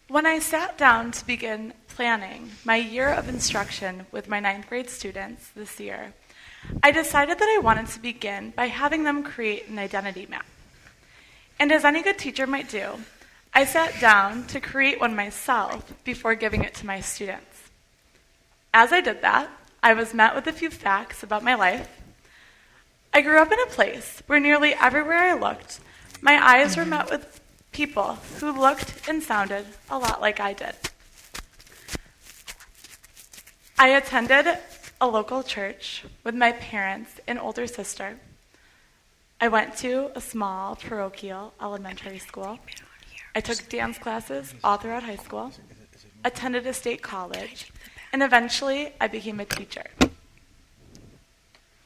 When I sat down to begin planning my year of instruction with my 9th grade students this year, I decided that I wanted to begin by having them create an identity map. And as any good teacher might do, I sat down to create one myself before giving it to my students. As I did that, I was met with a few facts about my life. I grew up in a place where nearly everywhere I looked, my eyes were met with people who looked and sounded a lot like I did. I attended a local church with my parents and older sister. I went to a small parochial elementary school. I took dance classes all throughout high school, attended a state college, and eventually I became a teacher.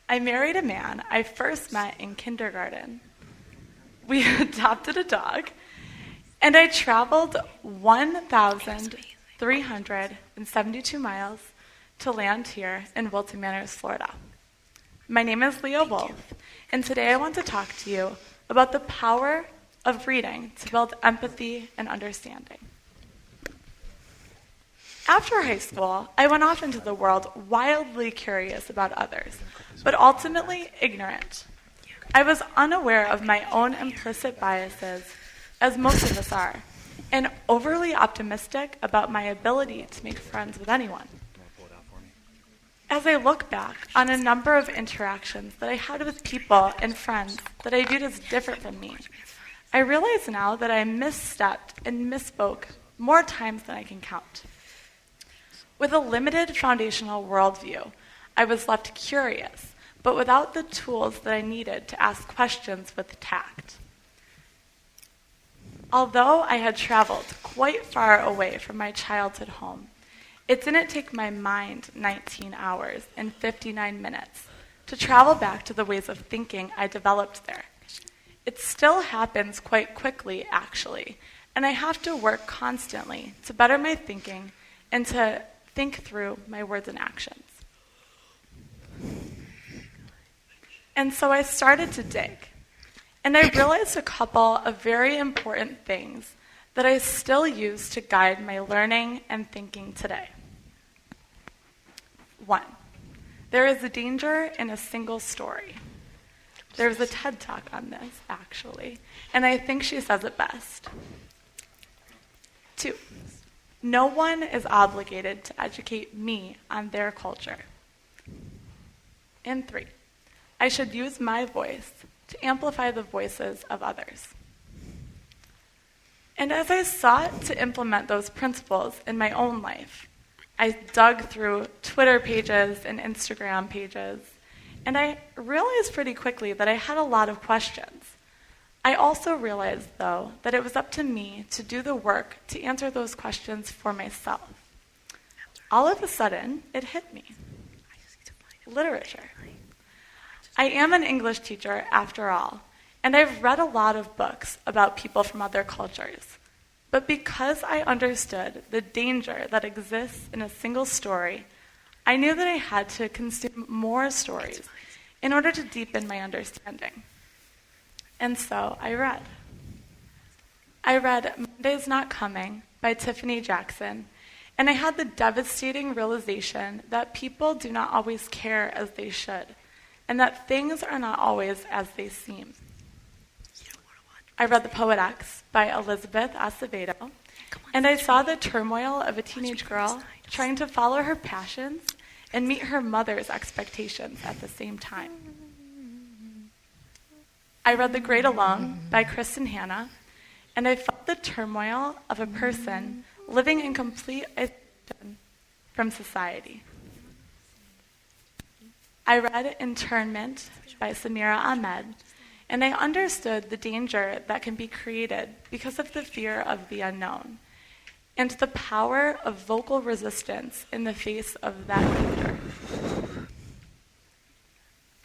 I married a man I first met in kindergarten. We adopted a dog, and I traveled 1,372 miles to land here in Wilton Manors, Florida. My name is Leah Wolf, and today I want to talk to you about the power of reading to build empathy and understanding. After high school, I went off into the world wildly curious about others, but ultimately ignorant. I was unaware of my own implicit biases, as most of us are, and overly optimistic about my ability to make friends with anyone. As I look back on a number of interactions that I had with people and friends that I viewed as different from me, I realize now that I misstepped and misspoke more times than I can count. With a limited foundational worldview, I was left curious, but without the tools that I needed to ask questions with tact. Although I had traveled quite far away from my childhood home, it didn't take my mind 19 hours and 59 minutes to travel back to the ways of thinking I developed there. It still happens quite quickly, actually, and I have to work constantly to better my thinking and to think through my words and actions. And so I started to dig, and I realized a couple of very important things that I still use to guide my learning and thinking today. 1, there is a danger in a single story. There's a TED Talk on this, actually, and I think she says it best. 2, no one is obligated to educate me on their culture. And 3, I should use my voice to amplify the voices of others. And as I sought to implement those principles in my own life, I dug through Twitter pages and Instagram pages, and I realized pretty quickly that I had a lot of questions. I also realized, though, that it was up to me to do the work to answer those questions for myself. All of a sudden, it hit me. Literature. I am an English teacher, after all, and I've read a lot of books about people from other cultures. But because I understood the danger that exists in a single story, I knew that I had to consume more stories in order to deepen my understanding. And so I read. I read Monday's Not Coming by Tiffany Jackson, and I had the devastating realization that people do not always care as they should, and that things are not always as they seem. I read The Poet X by Elizabeth Acevedo, and I saw the turmoil of a teenage girl trying to follow her passions and meet her mother's expectations at the same time. I read The Great Alone by Kristen Hanna, and I felt the turmoil of a person living in complete isolation from society. I read Internment by Samira Ahmed, and I understood the danger that can be created because of the fear of the unknown, and the power of vocal resistance in the face of that danger.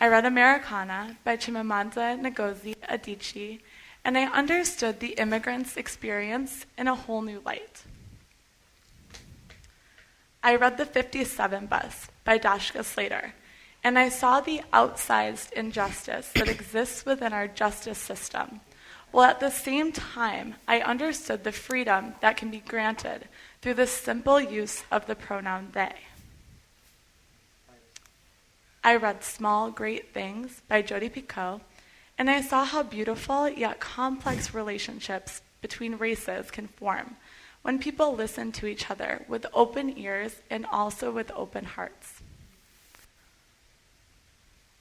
I read Americana by Chimamanda Ngozi Adichie, and I understood the immigrant's experience in a whole new light. I read The 57 Bus by Dashka Slater, and I saw the outsized injustice that exists within our justice system, while at the same time I understood the freedom that can be granted through the simple use of the pronoun they. I read Small Great Things by Jodi Picoult, and I saw how beautiful yet complex relationships between races can form when people listen to each other with open ears and also with open hearts.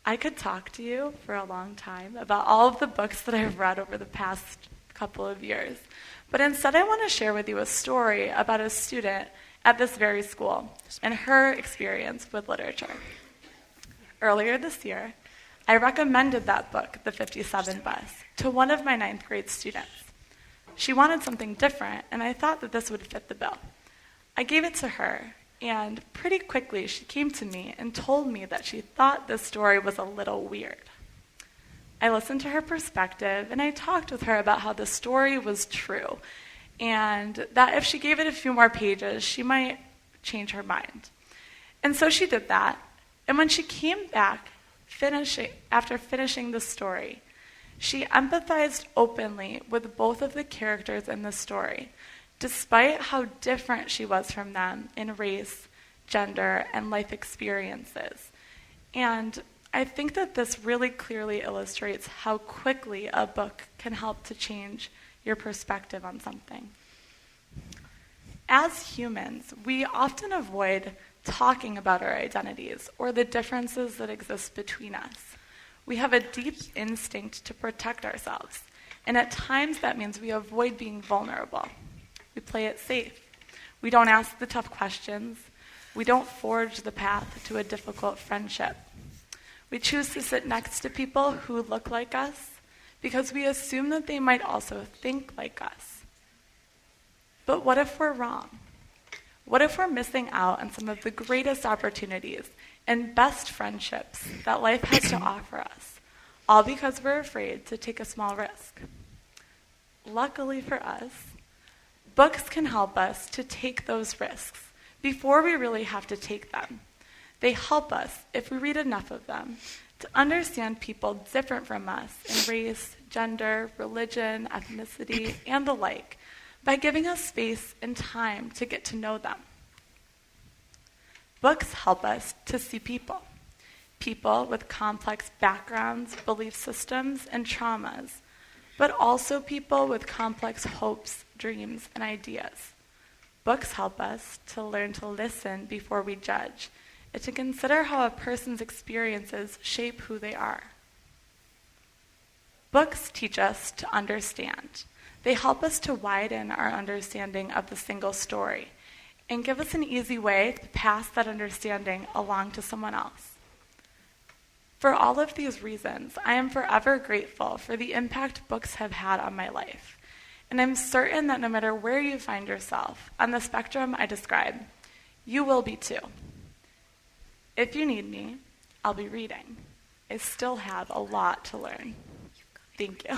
I could talk to you for a long time about all of the books that I've read over the past couple of years, but instead I want to share with you a story about a student at this very school and her experience with literature. Earlier this year, I recommended that book, The 57 Bus, to one of my 9th grade students. She wanted something different, and I thought that this would fit the bill. I gave it to her, and pretty quickly she came to me and told me that she thought this story was a little weird. I listened to her perspective, and I talked with her about how the story was true, and that if she gave it a few more pages, she might change her mind. And so she did that, and when she came back after finishing the story, she empathized openly with both of the characters in the story, despite how different she was from them in race, gender, and life experiences. And I think that this really clearly illustrates how quickly a book can help to change your perspective on something. As humans, we often avoid talking about our identities or the differences that exist between us. We have a deep instinct to protect ourselves, and at times that means we avoid being vulnerable. We play it safe. We don't ask the tough questions. We don't forge the path to a difficult friendship. We choose to sit next to people who look like us because we assume that they might also think like us. But what if we're wrong? What if we're missing out on some of the greatest opportunities and best friendships that life has to offer us, all because we're afraid to take a small risk? Luckily for us, books can help us to take those risks before we really have to take them. They help us, if we read enough of them, to understand people different from us in race, gender, religion, ethnicity, and the like, by giving us space and time to get to know them. Books help us to see people with complex backgrounds, belief systems, and traumas, but also people with complex hopes, dreams, and ideas. Books help us to learn to listen before we judge, and to consider how a person's experiences shape who they are. Books teach us to understand. They help us to widen our understanding of the single story and give us an easy way to pass that understanding along to someone else. For all of these reasons, I am forever grateful for the impact books have had on my life, and I'm certain that no matter where you find yourself on the spectrum I describe, you will be too. If you need me, I'll be reading. I still have a lot to learn. Thank you.